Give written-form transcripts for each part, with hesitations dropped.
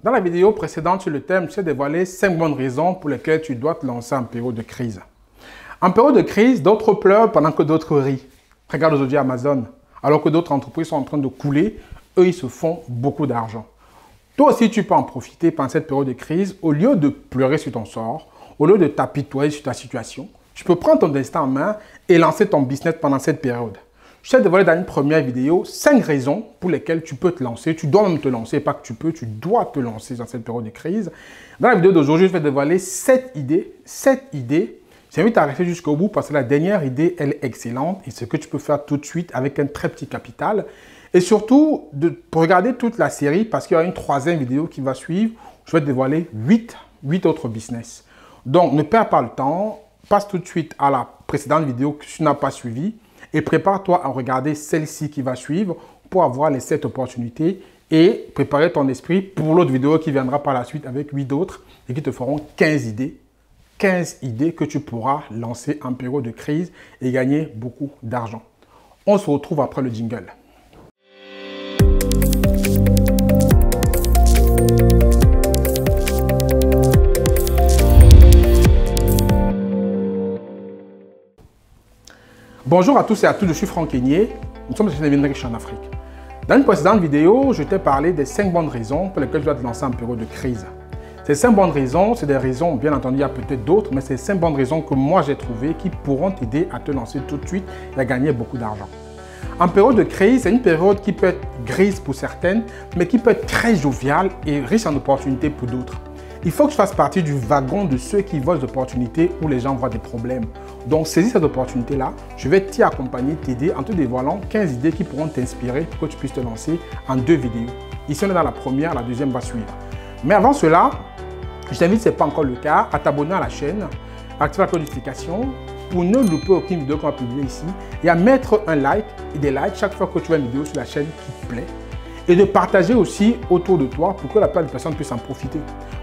Dans la vidéo précédente sur le thème, je t'ai dévoilé 5 bonnes raisons pour lesquelles tu dois te lancer en période de crise. En période de crise, d'autres pleurent pendant que d'autres rient. Regarde aujourd'hui Amazon. Alors que d'autres entreprises sont en train de couler, eux, ils se font beaucoup d'argent. Toi aussi, tu peux en profiter pendant cette période de crise. Au lieu de pleurer sur ton sort, au lieu de t'apitoyer sur ta situation, tu peux prendre ton destin en main et lancer ton business pendant cette période. Je t'ai dévoilé dans une première vidéo 5 raisons pour lesquelles tu peux te lancer. Tu dois même te lancer, pas que tu peux, tu dois te lancer dans cette période de crise. Dans la vidéo d'aujourd'hui, je vais dévoiler 7 idées. 7 idées. J'invite à rester jusqu'au bout parce que la dernière idée, elle est excellente et c'est ce que tu peux faire tout de suite avec un très petit capital. Et surtout, pour regarder toute la série parce qu'il y aura une troisième vidéo qui va suivre. Je vais te dévoiler 8 autres business. Donc, ne perds pas le temps. Passe tout de suite à la précédente vidéo que tu n'as pas suivie. Et prépare-toi à regarder celle-ci qui va suivre pour avoir les 7 opportunités et préparer ton esprit pour l'autre vidéo qui viendra par la suite avec 8 autres et qui te feront 15 idées. 15 idées que tu pourras lancer en période de crise et gagner beaucoup d'argent. On se retrouve après le jingle. Bonjour à tous et à toutes, je suis Franck Kenyé. Nous sommes sur Devenir riche en Afrique. Dans une précédente vidéo, je t'ai parlé des 5 bonnes raisons pour lesquelles tu dois te lancer en période de crise. Ces 5 bonnes raisons, c'est des raisons, bien entendu, il y a peut-être d'autres, mais c'est 5 bonnes raisons que moi j'ai trouvées qui pourront t'aider à te lancer tout de suite et à gagner beaucoup d'argent. En période de crise, c'est une période qui peut être grise pour certaines, mais qui peut être très joviale et riche en opportunités pour d'autres. Il faut que tu fasses partie du wagon de ceux qui voient des opportunités où les gens voient des problèmes. Donc, saisis cette opportunité-là. Je vais t'y accompagner, t'aider en te dévoilant 15 idées qui pourront t'inspirer pour que tu puisses te lancer en 2 vidéos. Ici, on est dans la première, la deuxième va suivre. Mais avant cela, je t'invite, si ce n'est pas encore le cas, à t'abonner à la chaîne, à activer la notification pour ne louper aucune vidéo qu'on va publier ici et à mettre un like et des likes chaque fois que tu vois une vidéo sur la chaîne qui te plaît. Et de partager aussi autour de toi pour que la plupart des personnes puissent en profiter.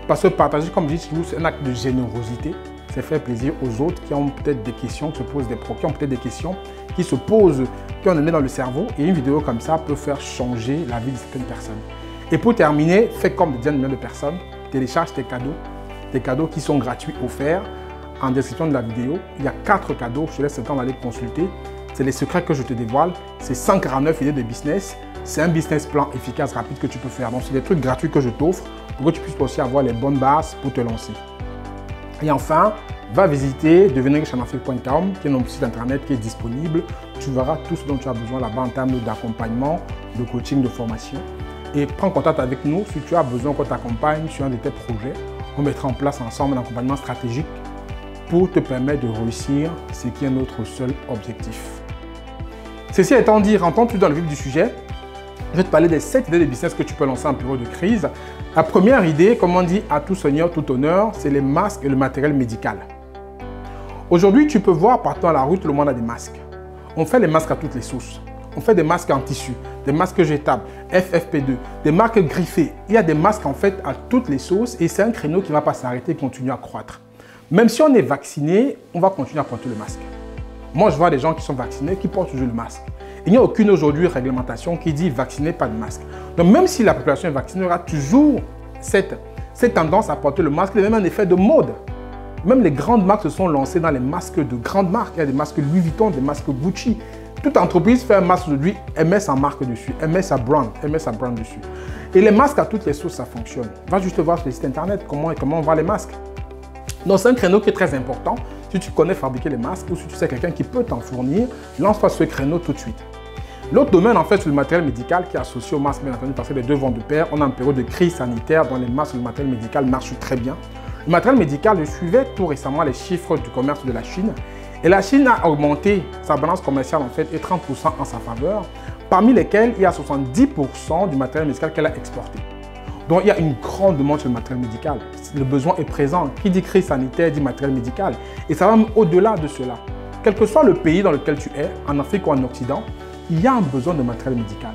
Parce que partager, comme je dis toujours, c'est un acte de générosité. C'est faire plaisir aux autres qui ont peut-être des questions, qui se posent qui ont peut-être des questions, qui se posent, qui ont un nez dans le cerveau. Et une vidéo comme ça peut faire changer la vie de certaines personnes. Et pour terminer, fais comme des dizaines de millions de personnes. Télécharge tes cadeaux qui sont gratuits, offerts en description de la vidéo. Il y a 4 cadeaux, je te laisse le temps d'aller consulter. C'est les secrets que je te dévoile. C'est 149 idées de business. C'est un business plan efficace, rapide que tu peux faire. Donc, c'est des trucs gratuits que je t'offre pour que tu puisses aussi avoir les bonnes bases pour te lancer. Et enfin, va visiter devenirrichenafrique.com qui est notre site internet qui est disponible. Tu verras tout ce dont tu as besoin là-bas en termes d'accompagnement, de coaching, de formation. Et prends contact avec nous si tu as besoin qu'on t'accompagne sur un de tes projets. On mettra en place ensemble un accompagnement stratégique pour te permettre de réussir ce qui est notre seul objectif. Ceci étant dit, rentrons tout dans le vif du sujet. Je vais te parler des 7 idées de business que tu peux lancer en période de crise. La première idée, comme on dit à tout seigneur, tout honneur, c'est les masques et le matériel médical. Aujourd'hui, tu peux voir partout dans la rue, tout le monde a des masques. On fait les masques à toutes les sauces. On fait des masques en tissu, des masques jetables, FFP2, des masques griffés. Il y a des masques en fait à toutes les sauces et c'est un créneau qui ne va pas s'arrêter et continuer à croître. Même si on est vacciné, on va continuer à porter le masque. Moi, je vois des gens qui sont vaccinés qui portent toujours le masque. Il n'y a aucune aujourd'hui réglementation qui dit vacciner, pas de masque. Donc même si la population est vaccinée, il y aura toujours cette tendance à porter le masque. Il y a même un effet de mode. Même les grandes marques se sont lancées dans les masques de grandes marques. Il y a des masques Louis Vuitton, des masques Gucci. Toute entreprise fait un masque aujourd'hui, elle met sa marque dessus, elle met sa brand dessus. Et les masques à toutes les sauces, ça fonctionne. Va juste voir sur les sites internet comment on vend les masques. Donc c'est un créneau qui est très important. Si tu connais fabriquer les masques ou si tu sais quelqu'un qui peut t'en fournir, lance-toi ce créneau tout de suite. L'autre domaine, en fait, c'est le matériel médical qui est associé au masque, bien entendu, parce que les deux vont de pair. On est en période de crise sanitaire dont les masques et le matériel médical marchent très bien. Le matériel médical, je suivais tout récemment les chiffres du commerce de la Chine. Et la Chine a augmenté sa balance commerciale, en fait, et 30% en sa faveur, parmi lesquels il y a 70% du matériel médical qu'elle a exporté. Donc, il y a une grande demande sur le matériel médical. Le besoin est présent. Qui dit crise sanitaire dit matériel médical. Et ça va même au-delà de cela. Quel que soit le pays dans lequel tu es, en Afrique ou en Occident, il y a un besoin de matériel médical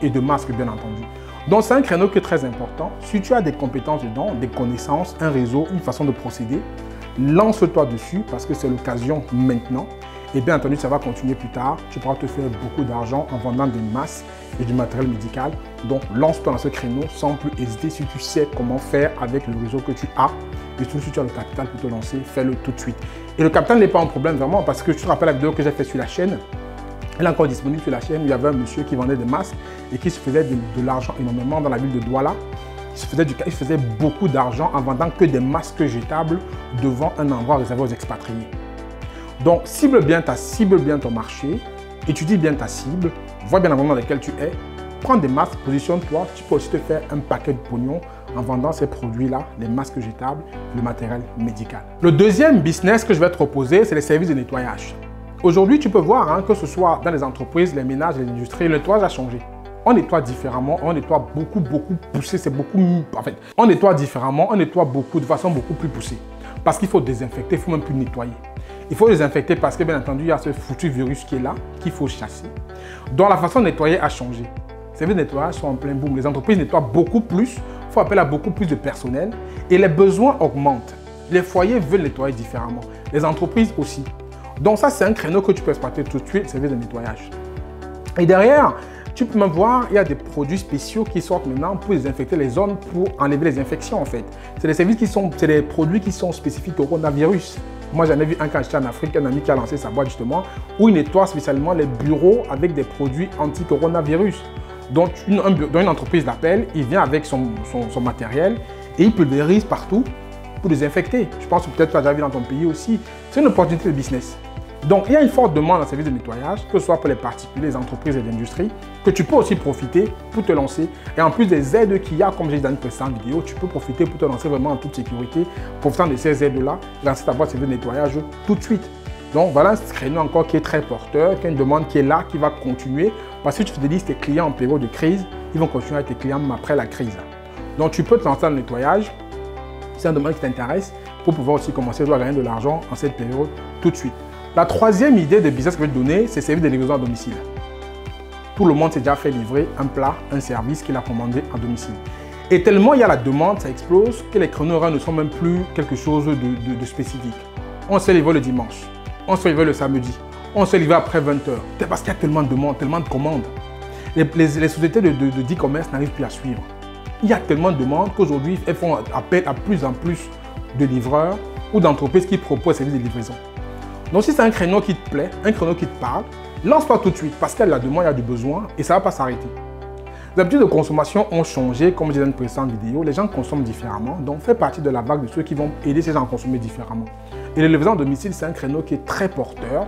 et de masques, bien entendu. Donc, c'est un créneau qui est très important. Si tu as des compétences dedans, des connaissances, un réseau, une façon de procéder, lance-toi dessus parce que c'est l'occasion maintenant. Et bien entendu, ça va continuer plus tard. Tu pourras te faire beaucoup d'argent en vendant des masques et du matériel médical. Donc, lance-toi dans ce créneau sans plus hésiter. Si tu sais comment faire avec le réseau que tu as, et surtout si tu as le capital pour te lancer, fais-le tout de suite. Et le capital n'est pas un problème vraiment parce que tu te rappelles la vidéo que j'ai faite sur la chaîne. Elle est encore disponible sur la chaîne. Il y avait un monsieur qui vendait des masques et qui se faisait de l'argent énormément dans la ville de Douala. Il faisait beaucoup d'argent en vendant que des masques jetables devant un endroit réservé aux expatriés. Donc, cible bien ton marché, étudie bien ta cible, vois bien l'environnement dans lequel tu es, prends des masques, positionne-toi. Tu peux aussi te faire un paquet de pognon en vendant ces produits-là, les masques jetables, le matériel médical. Le deuxième business que je vais te proposer, c'est les services de nettoyage. Aujourd'hui, tu peux voir que ce soit dans les entreprises, les ménages, les industries, le nettoyage a changé. On nettoie différemment, on nettoie beaucoup poussé, c'est beaucoup... En fait, on nettoie différemment, on nettoie beaucoup, de façon beaucoup plus poussée. Parce qu'il faut désinfecter, il ne faut même plus nettoyer. Il faut désinfecter parce que, bien entendu, il y a ce foutu virus qui est là, qu'il faut chasser. Donc, la façon de nettoyer a changé. Les services de nettoyage sont en plein boom. Les entreprises nettoient beaucoup plus, il faut appeler à beaucoup plus de personnel et les besoins augmentent. Les foyers veulent nettoyer différemment, les entreprises aussi. Donc, ça, c'est un créneau que tu peux exploiter tout de suite, services de nettoyage. Et derrière, tu peux même voir, il y a des produits spéciaux qui sortent maintenant pour désinfecter les zones, pour enlever les infections en fait. C'est des produits qui sont spécifiques au coronavirus. Moi, j'en ai vu un quand j'étais en Afrique, un ami qui a lancé sa boîte justement, où il nettoie spécialement les bureaux avec des produits anti-coronavirus. Donc, une entreprise l'appelle, il vient avec son matériel et il pulvérise partout pour désinfecter. Je pense que peut-être tu as déjà vu dans ton pays aussi. C'est une opportunité de business. Donc, il y a une forte demande en service de nettoyage, que ce soit pour les particuliers, les entreprises et l'industrie, que tu peux aussi profiter pour te lancer. Et en plus des aides qu'il y a, comme j'ai dit dans une précédente vidéo, tu peux profiter pour te lancer vraiment en toute sécurité, profitant de ces aides-là, lancer ta boîte de service de nettoyage tout de suite. Donc, voilà un créneau encore qui est très porteur, qui a une demande qui est là, qui va continuer. Parce que tu fidélises tes clients en période de crise, ils vont continuer avec tes clients même après la crise. Donc, tu peux te lancer dans le nettoyage. C'est un domaine qui t'intéresse pour pouvoir aussi commencer à gagner de l'argent en cette période tout de suite. La troisième idée de business que je vais te donner, c'est service de livraison à domicile. Tout le monde s'est déjà fait livrer un plat, un service qu'il a commandé à domicile. Et tellement il y a la demande, ça explose, que les créneaux horaires ne sont même plus quelque chose de spécifique. On se fait livrer le dimanche, on se fait livrer le samedi, on se fait livrer après 20h. C'est parce qu'il y a tellement de demandes, tellement de commandes. Les sociétés de e-commerce n'arrivent plus à suivre. Il y a tellement de demandes qu'aujourd'hui, elles font appel à plus en plus de livreurs ou d'entreprises qui proposent des services de livraison. Donc, si c'est un créneau qui te plaît, un créneau qui te parle, lance-toi tout de suite parce qu'il y a de la demande, il y a du besoin et ça ne va pas s'arrêter. Les habitudes de consommation ont changé, comme je disais dans une précédente vidéo. Les gens consomment différemment, donc fais partie de la vague de ceux qui vont aider ces gens à consommer différemment. Et le livraison à domicile, c'est un créneau qui est très porteur,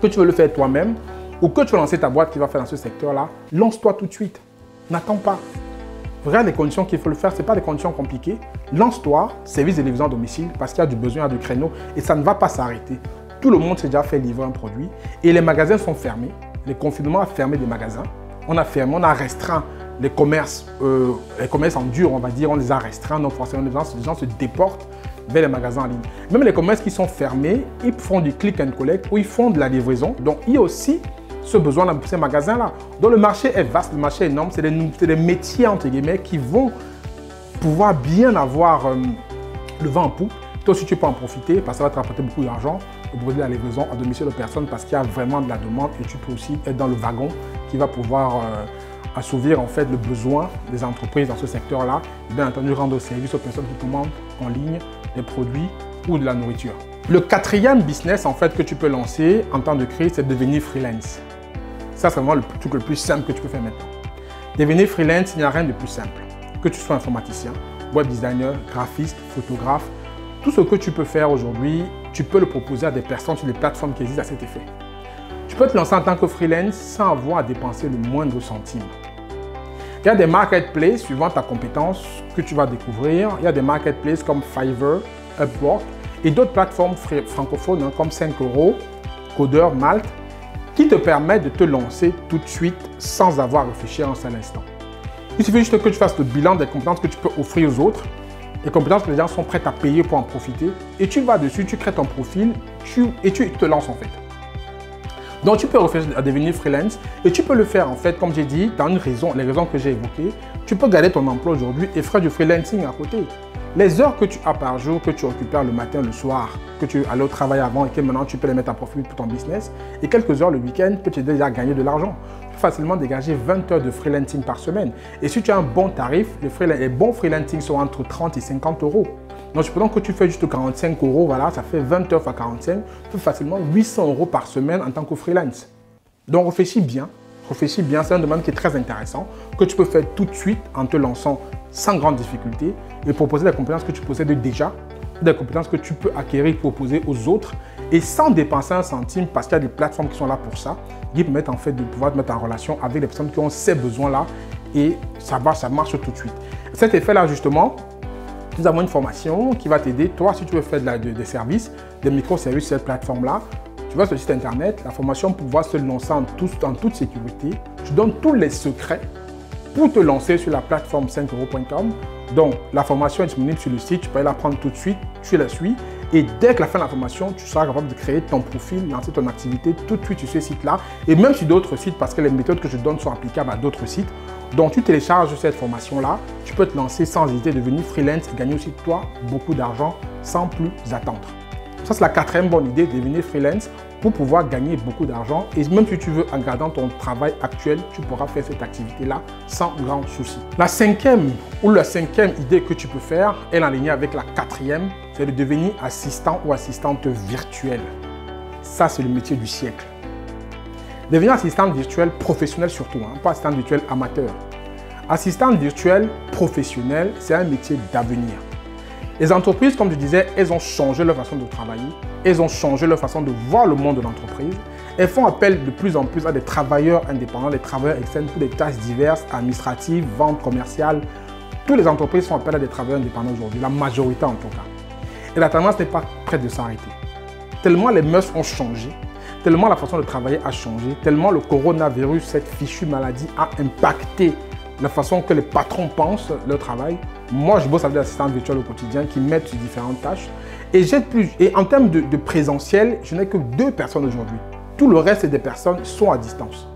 que tu veux le faire toi-même ou que tu veux lancer ta boîte qui va faire dans ce secteur-là, lance-toi tout de suite. N'attends pas. Regarde les conditions qu'il faut le faire, ce n'est pas des conditions compliquées. Lance-toi, service de livraison à domicile, parce qu'il y a du besoin, il y a du créneau et ça ne va pas s'arrêter. Tout le monde s'est déjà fait livrer un produit et les magasins sont fermés. Le confinement a fermé des magasins. On a restreint les commerces en dur, on va dire, on les a restreints. Donc forcément, les gens se déportent vers les magasins en ligne. Même les commerces qui sont fermés, ils font du click and collect ou ils font de la livraison. Donc il y a aussi ce besoin dans ces magasins-là. Donc le marché est vaste, le marché est énorme. C'est des métiers, entre guillemets, qui vont pouvoir bien avoir le vent en poupe. Toi aussi, tu peux en profiter parce que ça va te rapporter beaucoup d'argent pour proposer la livraison à domicile de personnes parce qu'il y a vraiment de la demande et tu peux aussi être dans le wagon qui va pouvoir assouvir en fait le besoin des entreprises dans ce secteur-là. Bien entendu, rendre service aux personnes qui commandent en ligne des produits ou de la nourriture. Le quatrième business en fait que tu peux lancer en temps de crise, c'est de devenir freelance. Ça, c'est vraiment le truc le plus simple que tu peux faire maintenant. Devenir freelance, il n'y a rien de plus simple. Que tu sois informaticien, web designer, graphiste, photographe, tout ce que tu peux faire aujourd'hui, tu peux le proposer à des personnes sur des plateformes qui existent à cet effet. Tu peux te lancer en tant que freelance sans avoir à dépenser le moindre centime. Il y a des marketplaces suivant ta compétence que tu vas découvrir. Il y a des marketplaces comme Fiverr, Upwork et d'autres plateformes francophones comme 5€, Codeur, Malte, qui te permettent de te lancer tout de suite sans avoir à réfléchir un seul instant. Il suffit juste que tu fasses le bilan des compétences que tu peux offrir aux autres, les compétences que les gens sont prêts à payer pour en profiter, et tu vas dessus, tu crées ton profil et tu te lances en fait. Donc tu peux réfléchir à devenir freelance et tu peux le faire en fait, comme j'ai dit, dans les raisons que j'ai évoquées. Tu peux garder ton emploi aujourd'hui et faire du freelancing à côté. Les heures que tu as par jour, que tu récupères le matin, le soir, que tu allais au travail avant et que maintenant tu peux les mettre à profit pour ton business, et quelques heures le week-end peut t'aider déjà à gagner de l'argent. Tu peux facilement dégager 20 heures de freelancing par semaine. Et si tu as un bon tarif, les bons freelancing sont entre 30 et 50 euros. Donc, supposons que tu fais juste 45 euros, voilà, ça fait 20 heures fois 45, tu peux facilement 800 euros par semaine en tant que freelance. Donc, réfléchis bien, c'est un domaine qui est très intéressant, que tu peux faire tout de suite en te lançant sans grande difficulté et proposer des compétences que tu possèdes déjà, des compétences que tu peux acquérir pour proposer aux autres et sans dépenser un centime parce qu'il y a des plateformes qui sont là pour ça, qui permettent en fait de pouvoir te mettre en relation avec des personnes qui ont ces besoins-là et ça marche tout de suite. Cet effet-là, justement, nous avons une formation qui va t'aider, toi, si tu veux faire des services, des microservices sur cette plateforme-là. Tu vas sur le site internet, la formation pour pouvoir se lancer en toute sécurité. Je donne tous les secrets pour te lancer sur la plateforme 5euros.com. Donc, la formation est disponible sur le site, tu peux aller la prendre tout de suite, tu la suis. Et dès que la fin de la formation, tu seras capable de créer ton profil, lancer ton activité tout de suite sur ce site-là. Et même sur d'autres sites, parce que les méthodes que je donne sont applicables à d'autres sites. Donc, tu télécharges cette formation-là, tu peux te lancer sans hésiter, devenir freelance et gagner aussi toi beaucoup d'argent sans plus attendre. Ça, c'est la quatrième bonne idée, devenir freelance pour pouvoir gagner beaucoup d'argent. Et même si tu veux, en gardant ton travail actuel, tu pourras faire cette activité-là sans grand souci. La cinquième idée que tu peux faire est en ligne avec la quatrième, c'est de devenir assistant ou assistante virtuelle. Ça, c'est le métier du siècle. Devenir assistante virtuelle professionnelle surtout, hein, pas assistante virtuelle amateur. Assistante virtuelle professionnelle, c'est un métier d'avenir. Les entreprises, comme je disais, elles ont changé leur façon de travailler, elles ont changé leur façon de voir le monde de l'entreprise. Elles font appel de plus en plus à des travailleurs indépendants, des travailleurs externes pour des tâches diverses, administratives, ventes commerciales. Toutes les entreprises font appel à des travailleurs indépendants aujourd'hui, la majorité en tout cas. Et la tendance n'est pas prête de s'arrêter. Tellement les mœurs ont changé, tellement la façon de travailler a changé, tellement le coronavirus, cette fichue maladie, a impacté la façon que les patrons pensent leur travail. Moi, je bosse avec des assistants virtuels au quotidien qui m'aident sur différentes tâches. Et en termes de présentiel, je n'ai que 2 personnes aujourd'hui. Tout le reste des personnes sont à distance.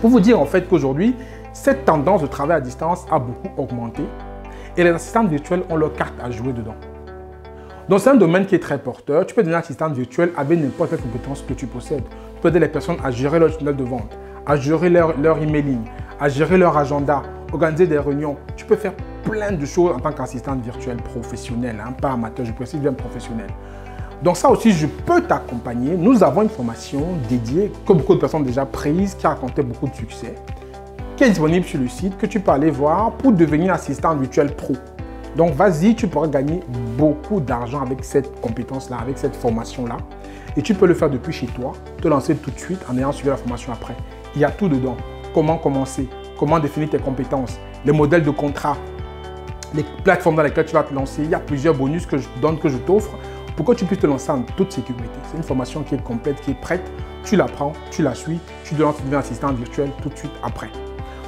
Pour vous dire en fait qu'aujourd'hui, cette tendance de travail à distance a beaucoup augmenté et les assistants virtuels ont leur carte à jouer dedans. Donc, c'est un domaine qui est très porteur. Tu peux devenir assistante virtuelle avec n'importe quelle compétence que tu possèdes. Tu peux aider les personnes à gérer leur tunnel de vente, à gérer leur emailing, à gérer leur agenda, organiser des réunions. Tu peux faire plein de choses en tant qu'assistante virtuelle professionnelle, hein, pas amateur, je précise bien professionnelle. Donc ça aussi, je peux t'accompagner. Nous avons une formation dédiée que beaucoup de personnes ont déjà prise, qui a raconté beaucoup de succès, qui est disponible sur le site, que tu peux aller voir pour devenir assistant virtuel pro. Donc vas-y, tu pourras gagner beaucoup d'argent avec cette compétence-là, avec cette formation-là. Et tu peux le faire depuis chez toi, te lancer tout de suite en ayant suivi la formation après. Il y a tout dedans. Comment commencer, comment définir tes compétences, les modèles de contrat, les plateformes dans lesquelles tu vas te lancer. Il y a plusieurs bonus que je donne, que je t'offre pour que tu puisses te lancer en toute sécurité. C'est une formation qui est complète, qui est prête. Tu la prends, tu la suis, tu deviens assistant virtuel tout de suite après.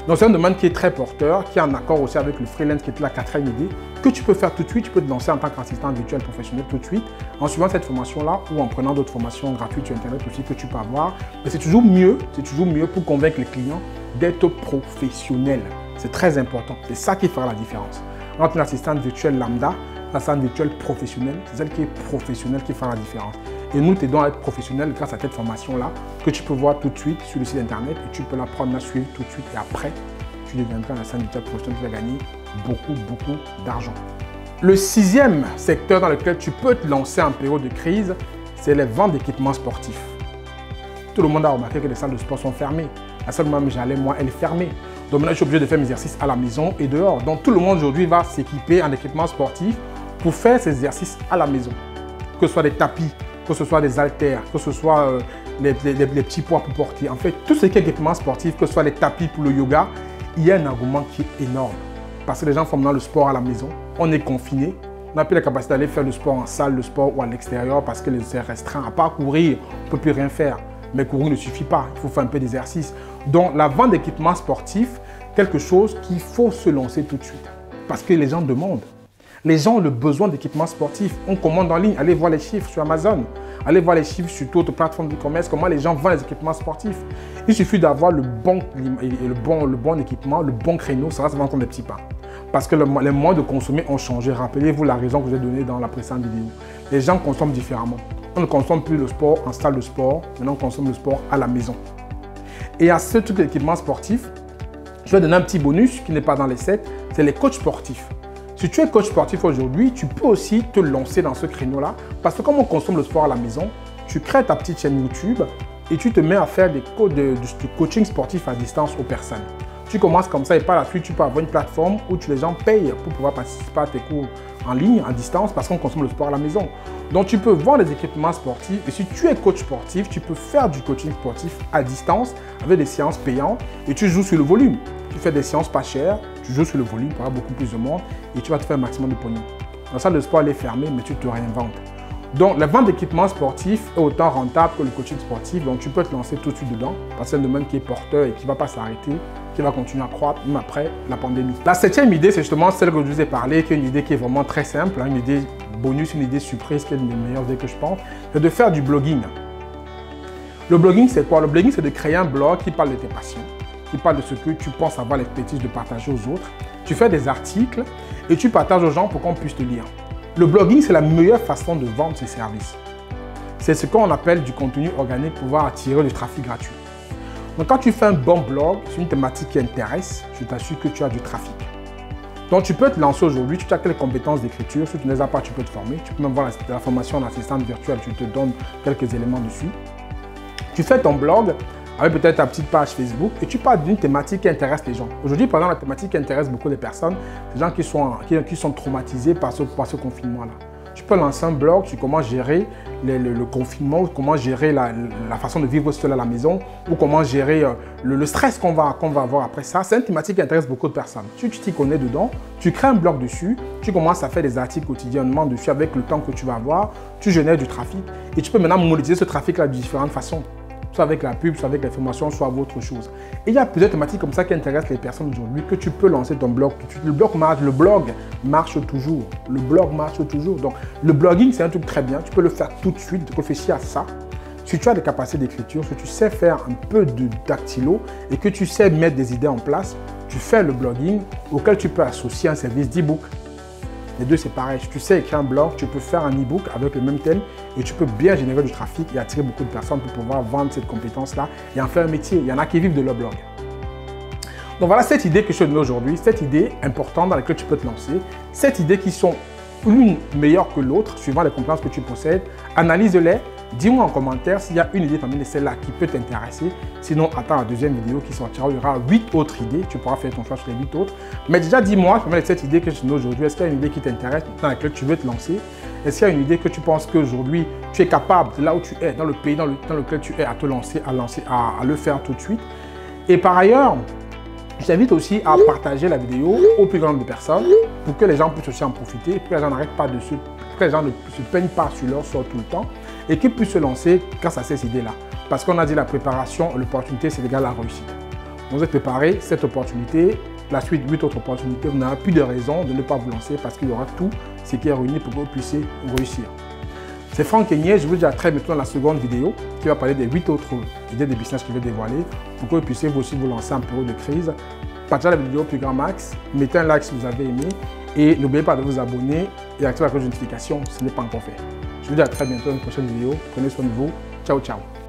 Donc c'est un domaine qui est très porteur, qui est en accord aussi avec le freelance qui était la quatrième idée, que tu peux faire tout de suite. Tu peux te lancer en tant qu'assistant virtuel professionnel tout de suite en suivant cette formation-là ou en prenant d'autres formations gratuites sur Internet aussi que tu peux avoir. Mais c'est toujours mieux pour convaincre les clients d'être professionnel. C'est très important. C'est ça qui fera la différence. Entre une assistante virtuelle lambda, l'assistante virtuelle professionnelle, c'est celle qui est professionnelle qui fera la différence. Et nous t'aidons à être professionnel grâce à cette formation-là que tu peux voir tout de suite sur le site internet et tu peux la prendre, la suivre tout de suite et après, tu deviendras un assistant virtuel professionnel qui va gagner beaucoup d'argent. Le 6e secteur dans lequel tu peux te lancer en période de crise, c'est les ventes d'équipements sportifs. Tout le monde a remarqué que les salles de sport sont fermées. La salle où même j'allais, moi, elle est fermée. Donc maintenant, je suis obligé de faire mes exercices à la maison et dehors. Donc tout le monde aujourd'hui va s'équiper en équipement sportif pour faire ses exercices à la maison. Que ce soit des tapis, que ce soit des haltères, que ce soit les petits poids pour porter. En fait, tout ce qui est équipement sportif, que ce soit les tapis pour le yoga, il y a un engouement qui est énorme. Parce que les gens font maintenant le sport à la maison. On est confinés. On n'a plus la capacité d'aller faire le sport en salle, le sport ou à l'extérieur parce que c'est restreint. À part courir, on ne peut plus rien faire. Mais courir ne suffit pas. Il faut faire un peu d'exercice. Donc, la vente d'équipements sportifs, quelque chose qu'il faut se lancer tout de suite. Parce que les gens demandent. Les gens ont le besoin d'équipements sportifs. On commande en ligne. Allez voir les chiffres sur Amazon. Allez voir les chiffres sur toutes les plateformes d'e-commerce, comment les gens vendent les équipements sportifs. Il suffit d'avoir le bon équipement, le bon créneau, ça va se vendre comme des petits pains. Parce que les moyens de consommer ont changé. Rappelez-vous la raison que je vous ai donnée dans la précédente vidéo. Les gens consomment différemment. On ne consomme plus le sport en salle de sport, maintenant on consomme le sport à la maison. Et à ce truc d'équipement sportif, je vais donner un petit bonus qui n'est pas dans les sets, c'est les coachs sportifs. Si tu es coach sportif aujourd'hui, tu peux aussi te lancer dans ce créneau-là parce que comme on consomme le sport à la maison, tu crées ta petite chaîne YouTube et tu te mets à faire du coaching sportif à distance aux personnes. Tu commences comme ça et par la suite, tu peux avoir une plateforme où les gens payent pour pouvoir participer à tes cours en ligne, à distance, parce qu'on consomme le sport à la maison. Donc, tu peux vendre des équipements sportifs et si tu es coach sportif, tu peux faire du coaching sportif à distance avec des séances payantes et tu joues sur le volume. Tu fais des séances pas chères, tu joues sur le volume pour avoir beaucoup plus de monde et tu vas te faire un maximum de pognon. La salle de sport, elle est fermée, mais tu te réinventes. Donc, la vente d'équipements sportifs est autant rentable que le coaching sportif. Donc, tu peux te lancer tout de suite dedans parce que c'est un domaine qui est porteur et qui ne va pas s'arrêter, qui va continuer à croître même après la pandémie. La septième idée, c'est justement celle que je vous ai parlé, qui est une idée qui est vraiment très simple, une idée bonus, une idée surprise, qui est une des meilleures idées que je pense, c'est de faire du blogging. Le blogging, c'est quoi? Le blogging, c'est de créer un blog qui parle de tes passions, qui parle de ce que tu penses avoir l'expertise de partager aux autres. Tu fais des articles et tu partages aux gens pour qu'on puisse te lire. Le blogging, c'est la meilleure façon de vendre ses services. C'est ce qu'on appelle du contenu organique pour pouvoir attirer du trafic gratuit. Donc, quand tu fais un bon blog sur une thématique qui intéresse, je t'assure que tu as du trafic. Donc, tu peux te lancer aujourd'hui, tu as quelques compétences d'écriture. Si tu ne les as pas, tu peux te former. Tu peux même voir la formation en assistante virtuelle, tu te donnes quelques éléments dessus. Tu fais ton blog avec peut-être ta petite page Facebook et tu parles d'une thématique qui intéresse les gens. Aujourd'hui, par exemple, la thématique qui intéresse beaucoup les personnes, c'est les gens qui sont traumatisés par ce confinement-là. Tu peux lancer un blog sur comment gérer le confinement, ou comment gérer la façon de vivre seul à la maison, ou comment gérer le stress qu'on va avoir après ça. C'est une thématique qui intéresse beaucoup de personnes. Si tu t'y connais dedans, tu crées un blog dessus, tu commences à faire des articles quotidiennement dessus avec le temps que tu vas avoir, tu génères du trafic et tu peux maintenant monétiser ce trafic-là de différentes façons. Soit avec la pub, soit avec l'information, soit avec autre chose. Et il y a plusieurs thématiques comme ça qui intéressent les personnes aujourd'hui que tu peux lancer ton blog tout de suite. Le blog marche toujours. Le blog marche toujours. Donc, le blogging, c'est un truc très bien. Tu peux le faire tout de suite, réfléchir à ça. Si tu as des capacités d'écriture, si tu sais faire un peu de dactylo et que tu sais mettre des idées en place, tu fais le blogging auquel tu peux associer un service d'e-book. Les deux, c'est pareil. Si tu sais écrire un blog, tu peux faire un e-book avec le même thème et tu peux bien générer du trafic et attirer beaucoup de personnes pour pouvoir vendre cette compétence-là et en faire un métier. Il y en a qui vivent de leur blog. Donc voilà cette idée que je te donne aujourd'hui, cette idée importante dans laquelle tu peux te lancer, cette idée qui sont l'une meilleure que l'autre, suivant les compétences que tu possèdes. Analyse-les. Dis-moi en commentaire s'il y a une idée parmi celles-là qui peut t'intéresser. Sinon, attends la deuxième vidéo qui sortira. Il y aura 8 autres idées. Tu pourras faire ton choix sur les 8 autres. Mais déjà, dis-moi, parmi cette idée que je te donne aujourd'hui, est-ce qu'il y a une idée qui t'intéresse, dans laquelle tu veux te lancer? Est-ce qu'il y a une idée que tu penses qu'aujourd'hui, tu es capable, là où tu es, dans le pays dans lequel tu es, à te lancer, à le faire tout de suite? Et par ailleurs, je t'invite aussi à partager la vidéo au plus grand nombre de personnes pour que les gens puissent aussi en profiter, pour que les gens n'arrêtent pas pour que les gens ne se peignent pas sur leur sort tout le temps et qu'ils puissent se lancer grâce à ces idées-là. Parce qu'on a dit la préparation, l'opportunité, c'est égal à la réussite. Vous êtes préparé, cette opportunité, la suite, 8 autres opportunités, vous n'avez plus de raison de ne pas vous lancer parce qu'il y aura tout ce qui est réuni pour que vous puissiez réussir. C'est Franck Kenyé, je vous dis à très bientôt dans la seconde vidéo qui va parler des 8 autres idées de business que je vais dévoiler pour que vous puissiez vous aussi vous lancer en période de crise. Partagez la vidéo au plus grand max, mettez un like si vous avez aimé et n'oubliez pas de vous abonner et activer la cloche de notification si ce n'est pas encore fait. Je vous dis à très bientôt dans une prochaine vidéo. Prenez soin de vous. Ciao, ciao.